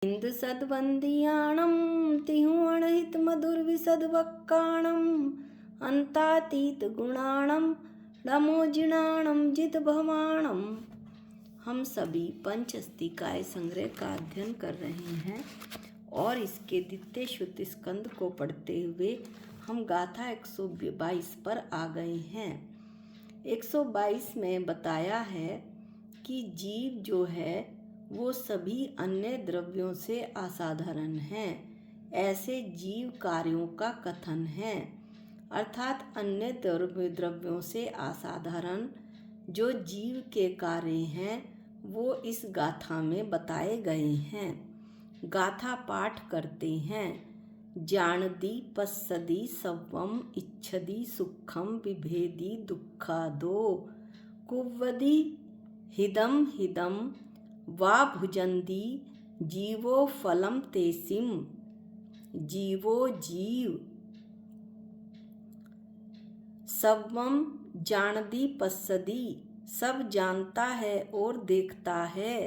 इंद सद्वंदियाणं तिहुअणहित मधुर विशद वक्काणं अंतातीत गुणाणं नमोजिणाणं जित भवाणं। हम सभी पंचस्तिकाय संग्रह का अध्ययन कर रहे हैं और इसके द्वितीय शुद्ध स्कंद को पढ़ते हुए हम गाथा 122 पर आ गए हैं। 122 में बताया है कि जीव जो है वो सभी अन्य द्रव्यों से असाधारण हैं। ऐसे जीव कार्यों का कथन है, अर्थात अन्य द्रव्यों से असाधारण जो जीव के कार्य हैं वो इस गाथा में बताए गए हैं। गाथा पाठ करते हैं। जानदी पश्यदि सव्वम इच्छदि सुखम विभेदि दुःखादो कुव्वदि हिदम हिदम वा भुजन्ति जीवो फलम तेसिम। जीवो जीव सव्वम जानदी पश्यदि सब जानता है और देखता है।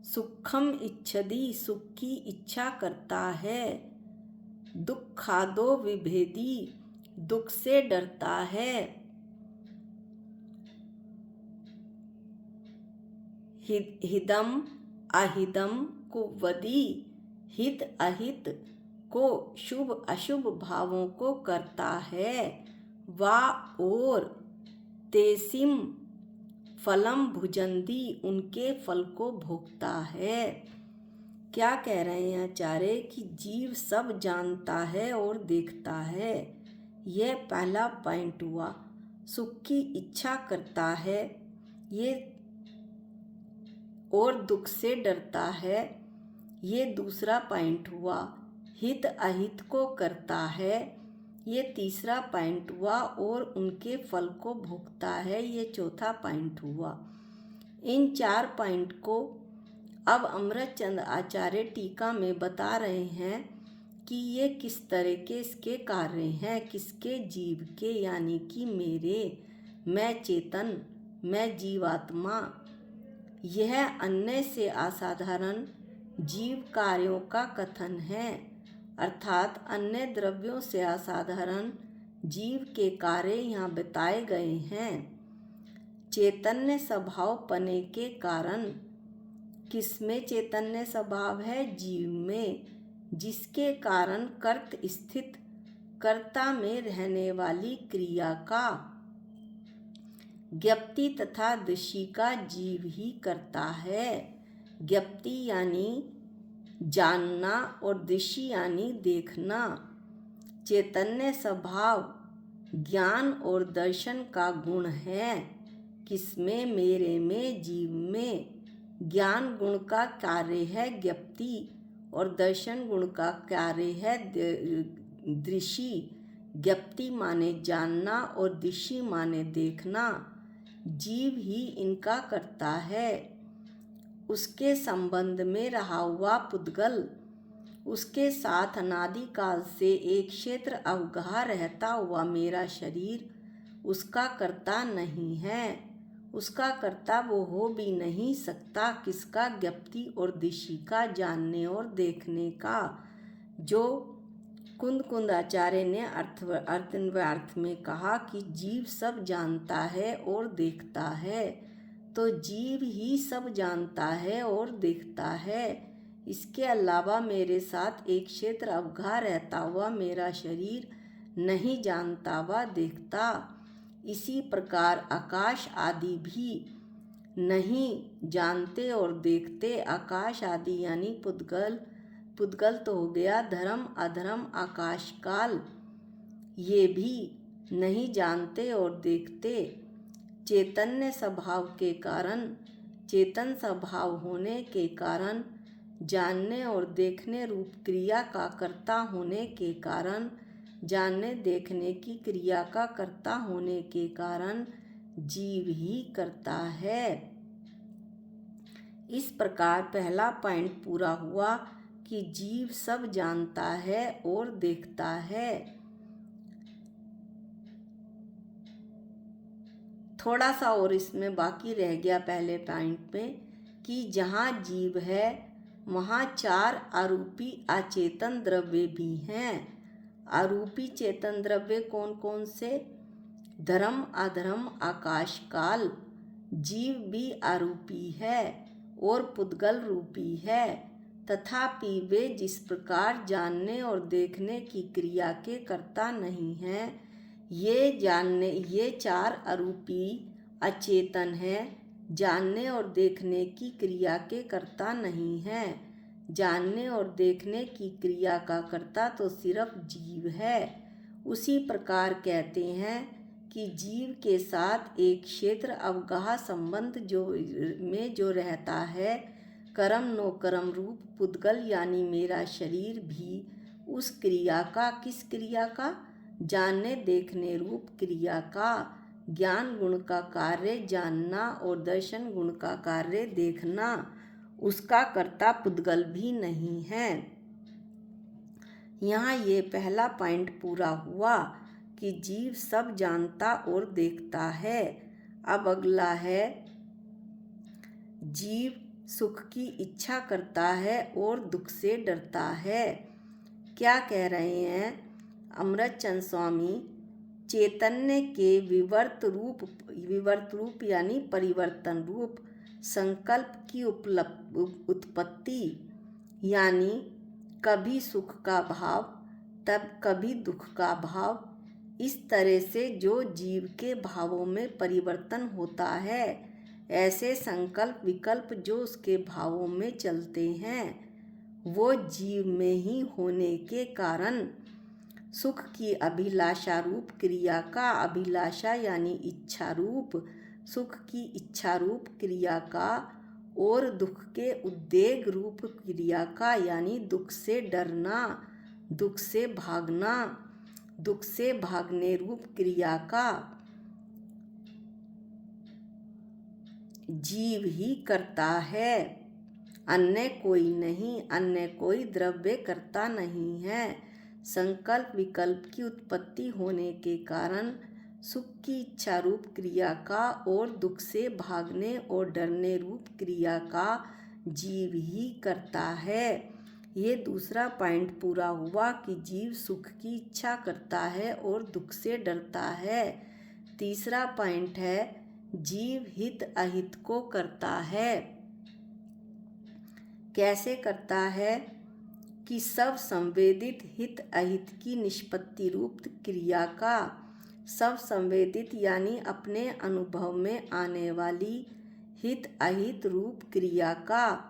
सुखम इच्छदि सुख की इच्छा करता है। दुःखादो विभेदी दुख से डरता है। हिदम अहिदम कुव्वदि हित अहित को शुभ अशुभ भावों को करता है। वा और तेसिम फलम भुजन्ति उनके फल को भोगता है। क्या कह रहे हैं आचार्य कि जीव सब जानता है और देखता है। यह पहला पॉइंट हुआ। सुख की इच्छा करता है ये और दुख से डरता है, ये दूसरा पॉइंट हुआ। हित अहित को करता है, ये तीसरा पॉइंट हुआ। और उनके फल को भोगता है, ये चौथा पॉइंट हुआ। इन 4 पॉइंट को अब अमृतचंद आचार्य टीका में बता रहे हैं कि ये किस तरह के इसके कार्य हैं, किसके जीव के, यानी कि मेरे, मैं चेतन, मैं जीवात्मा। यह अन्य से असाधारण जीव कार्यों का कथन है, अर्थात अन्य द्रव्यों से असाधारण जीव के कार्य यहाँ बताए गए हैं। चैतन्य स्वभाव पने के कारण, किसमें चैतन्य स्वभाव है? जीव में, जिसके कारण कर्त स्थित कर्ता में रहने वाली क्रिया का ज्ञप्ति तथा दृष्टि का जीव ही करता है। ज्ञप्ति यानी जानना और दृष्टि यानी देखना। चैतन्य स्वभाव ज्ञान और दर्शन का गुण है। किसमें? मेरे में, जीव में। ज्ञान गुण का कार्य है ज्ञप्ति और दर्शन गुण का कार्य है दृष्टि। ज्ञप्ति माने जानना और दृष्टि माने देखना। जीव ही इनका करता है। उसके संबंध में रहा हुआ पुद्गल, उसके साथ अनादि काल से एक क्षेत्र अवगाह रहता हुआ मेरा शरीर उसका कर्ता नहीं है। उसका कर्ता वो हो भी नहीं सकता। किसका? ज्ञप्ति और दृष्टि का, जानने और देखने का। जो कुंद कुंद आचार्य ने अर्थ में कहा कि जीव सब जानता है और देखता है, तो जीव ही सब जानता है और देखता है। इसके अलावा मेरे साथ एक क्षेत्र अवगाह रहता हुआ मेरा शरीर नहीं जानता व देखता। इसी प्रकार आकाश आदि भी नहीं जानते और देखते। आकाश आदि यानी पुद्गल, पुद्गल तो हो गया धर्म अधर्म आकाश काल, ये भी नहीं जानते और देखते। चैतन्य स्वभाव के कारण, चेतन स्वभाव होने के कारण, जानने और देखने रूप क्रिया का कर्ता होने के कारण, जानने देखने की क्रिया का कर्ता होने के कारण जीव ही करता है। इस प्रकार पहला पॉइंट पूरा हुआ कि जीव सब जानता है और देखता है। थोड़ा सा और इसमें बाकी रह गया पहले पॉइंट में कि जहाँ जीव है वहाँ 4 आरूपी अचेतन द्रव्य भी हैं। आरूपी चेतन द्रव्य कौन कौन से? धर्म, अधर्म, आकाश, काल। जीव भी आरूपी है और पुद्गल रूपी है, तथापि वे जिस प्रकार जानने और देखने की क्रिया के कर्ता नहीं हैं, ये 4 आरूपी अचेतन है, जानने और देखने की क्रिया के कर्ता नहीं है। जानने और देखने की क्रिया का कर्ता तो सिर्फ जीव है। उसी प्रकार कहते हैं कि जीव के साथ एक क्षेत्र अवगाह संबंध जो रहता है, कर्म नो कर्म रूप पुद्गल यानी मेरा शरीर भी उस क्रिया का, किस क्रिया का? जानने देखने रूप क्रिया का। ज्ञान गुण का कार्य जानना और दर्शन गुण का कार्य देखना, उसका कर्ता पुद्गल भी नहीं है। यहाँ ये पहला पॉइंट पूरा हुआ कि जीव सब जानता और देखता है। अब अगला है, जीव सुख की इच्छा करता है और दुख से डरता है। क्या कह रहे हैं अमृतचंद स्वामी? चैतन्य के विवर्त रूप यानी परिवर्तन रूप संकल्प की उत्पत्ति, यानी कभी सुख का भाव तब कभी दुख का भाव, इस तरह से जो जीव के भावों में परिवर्तन होता है, ऐसे संकल्प विकल्प जो उसके भावों में चलते हैं, वो जीव में ही होने के कारण सुख की अभिलाषा रूप क्रिया का, अभिलाषा यानी इच्छा रूप, सुख की इच्छा रूप क्रिया का, और दुख के उद्वेग रूप क्रिया का, यानी दुख से डरना, दुख से भागना, दुख से भागने रूप क्रिया का जीव ही करता है, अन्य कोई नहीं, अन्य कोई द्रव्य करता नहीं है। संकल्प विकल्प की उत्पत्ति होने के कारण सुख की इच्छा रूप क्रिया का और दुख से भागने और डरने रूप क्रिया का जीव ही करता है। ये दूसरा पॉइंट पूरा हुआ कि जीव सुख की इच्छा करता है और दुख से डरता है। तीसरा पॉइंट है, जीव हित अहित को करता है। कैसे करता है? कि सब संवेदित हित अहित की निष्पत्ति रूप क्रिया का, सब संवेदित यानी अपने अनुभव में आने वाली हित अहित रूप क्रिया का,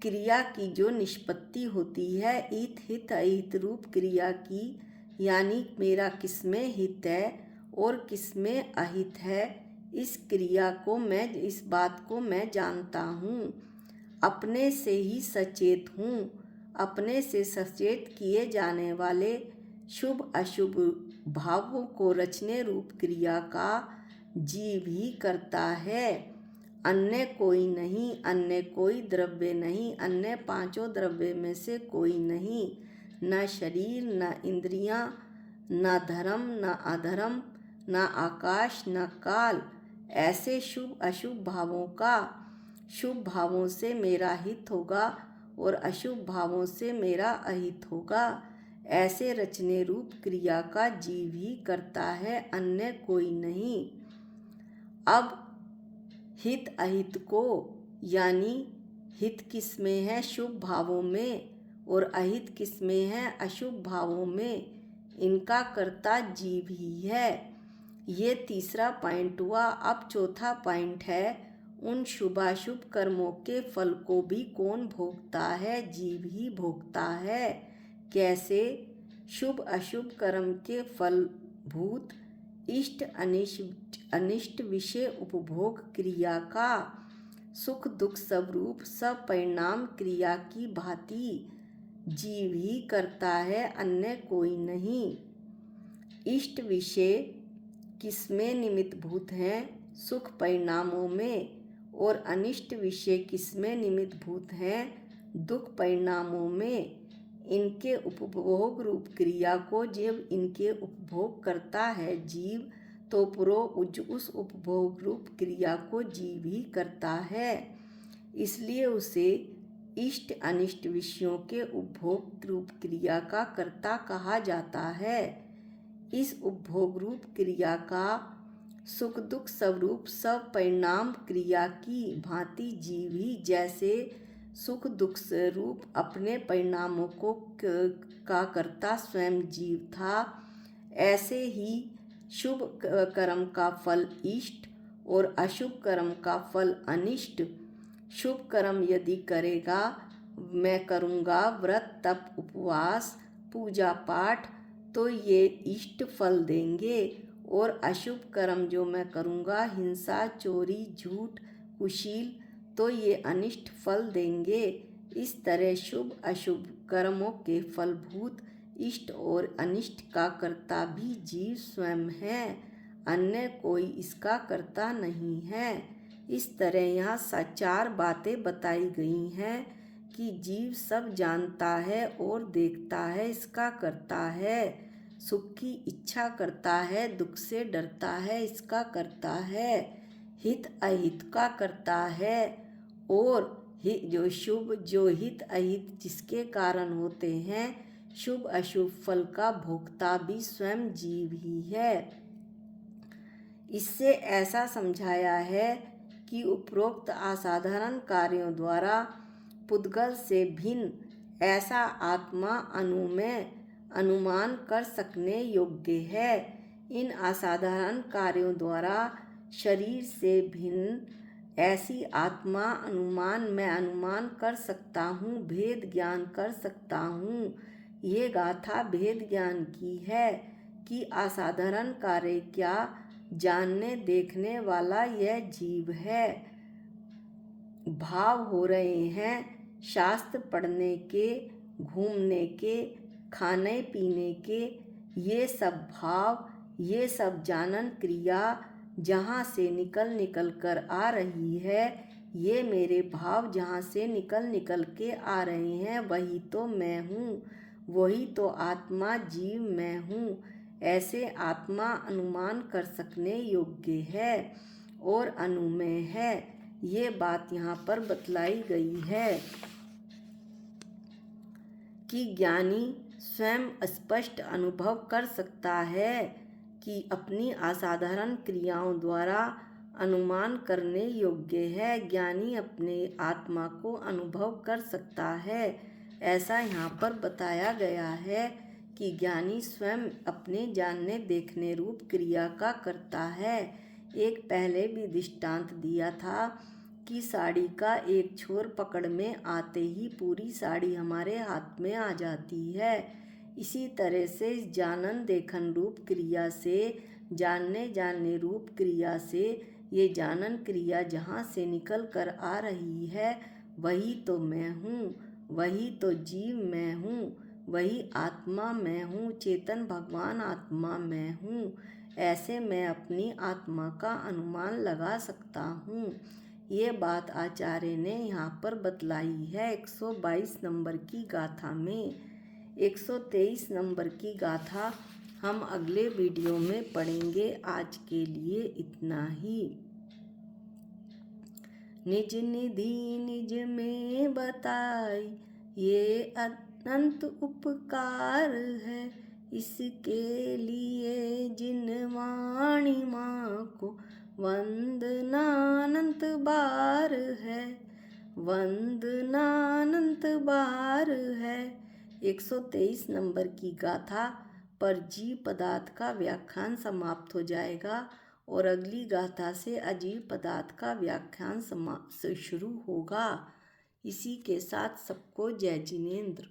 क्रिया की जो निष्पत्ति होती है हित अहित रूप क्रिया की, यानी मेरा किसमें हित है और किसमें अहित है, इस क्रिया को इस बात को मैं जानता हूँ, अपने से ही सचेत हूँ। अपने से सचेत किए जाने वाले शुभ अशुभ भावों को रचने रूप क्रिया का जीव ही करता है, अन्य कोई नहीं, अन्य कोई द्रव्य नहीं, अन्य पांचों द्रव्य में से कोई नहीं, न शरीर, न इंद्रियां, न धर्म, न अधर्म, न आकाश, न काल। ऐसे शुभ अशुभ भावों का, शुभ भावों से मेरा हित होगा और अशुभ भावों से मेरा अहित होगा, ऐसे रचने रूप क्रिया का जीव ही करता है, अन्य कोई नहीं। अब हित अहित को, यानी हित किस में है? शुभ भावों में, और अहित किस में है? अशुभ भावों में। इनका कर्ता जीव ही है। ये तीसरा पॉइंट हुआ। अब चौथा पॉइंट है, उन शुभाशुभ कर्मों के फल को भी कौन भोगता है? जीव ही भोगता है। कैसे? शुभ अशुभ कर्म के फलभूत इष्ट अनिष्ट विषय उपभोग क्रिया का सुख दुख स्वरूप सब परिणाम क्रिया की भांति जीव ही करता है, अन्य कोई नहीं। इष्ट विषय किसमें निमित्त भूत हैं? सुख परिणामों में। और अनिष्ट विषय किसमें निमित्त भूत हैं? दुख परिणामों में। इनके उपभोग रूप क्रिया को जब इनके उपभोग करता है जीव, तो उस उपभोग रूप क्रिया को जीव ही करता है। इसलिए उसे इष्ट अनिष्ट विषयों के उपभोग रूप क्रिया का कर्ता कहा जाता है। इस उपभोग रूप क्रिया का सुख दुख स्वरूप सब परिणाम क्रिया की भांति जीव ही जैसे सुख दुख स्वरूप अपने परिणामों को का कर्ता स्वयं जीव था, ऐसे ही शुभ कर्म का फल इष्ट और अशुभ कर्म का फल अनिष्ट। शुभ कर्म यदि करेगा, मैं करूँगा व्रत तप उपवास पूजा पाठ, तो ये इष्ट फल देंगे, और अशुभ कर्म जो मैं करूँगा हिंसा चोरी झूठ कुशील, तो ये अनिष्ट फल देंगे। इस तरह शुभ अशुभ कर्मों के फलभूत इष्ट और अनिष्ट का कर्ता भी जीव स्वयं है, अन्य कोई इसका कर्ता नहीं है। इस तरह यहाँ 4 बातें बताई गई हैं कि जीव सब जानता है और देखता है, इसका करता है। सुख की इच्छा करता है, दुख से डरता है, इसका करता है। हित अहित का करता है, और जो शुभ जो हित अहित जिसके कारण होते हैं, शुभ अशुभ फल का भोक्ता भी स्वयं जीव ही है। इससे ऐसा समझाया है कि उपरोक्त असाधारण कार्यों द्वारा पुद्गल से भिन्न ऐसा आत्मा अनुमान कर सकने योग्य है। इन असाधारण कार्यों द्वारा शरीर से भिन्न ऐसी आत्मा मैं अनुमान कर सकता हूँ, भेद ज्ञान कर सकता हूँ। ये गाथा भेद ज्ञान की है कि असाधारण कार्य क्या जानने देखने वाला यह जीव है। भाव हो रहे हैं शास्त्र पढ़ने के, घूमने के, खाने पीने के, ये सब भाव, ये सब जानन क्रिया जहाँ से निकल कर आ रही है, ये मेरे भाव जहाँ से निकल के आ रहे हैं, वही तो मैं हूँ, वही तो आत्मा जीव मैं हूँ। ऐसे आत्मा अनुमान कर सकने योग्य है और अनुमेय है। ये बात यहाँ पर बतलाई गई है कि ज्ञानी स्वयं स्पष्ट अनुभव कर सकता है कि अपनी असाधारण क्रियाओं द्वारा अनुमान करने योग्य है। ज्ञानी अपने आत्मा को अनुभव कर सकता है। ऐसा यहाँ पर बताया गया है कि ज्ञानी स्वयं अपने जानने देखने रूप क्रिया का करता है। एक पहले भी दृष्टांत दिया था कि साड़ी का एक छोर पकड़ में आते ही पूरी साड़ी हमारे हाथ में आ जाती है। इसी तरह से इस जानन देखन रूप क्रिया से, जानने रूप क्रिया से, ये जानन क्रिया जहाँ से निकल कर आ रही है, वही तो मैं हूँ, वही तो जीव मैं हूँ, वही आत्मा मैं हूँ, चेतन भगवान आत्मा मैं हूँ। ऐसे मैं अपनी आत्मा का अनुमान लगा सकता हूँ। ये बात आचार्य ने यहाँ पर बतलाई है 122 नंबर की गाथा में। 123 नंबर की गाथा हम अगले वीडियो में पढ़ेंगे। आज के लिए इतना ही। निज निधि निज में बताई ये अनंत उपकार है, इसके लिए जिन वाणी माँ को वंदनानंत बार है, वंदनानंत बार है। 123 नंबर की गाथा पर जीव पदार्थ का व्याख्यान समाप्त हो जाएगा और अगली गाथा से अजीव पदार्थ का व्याख्यान शुरू होगा। इसी के साथ सबको जय जिनेंद्र।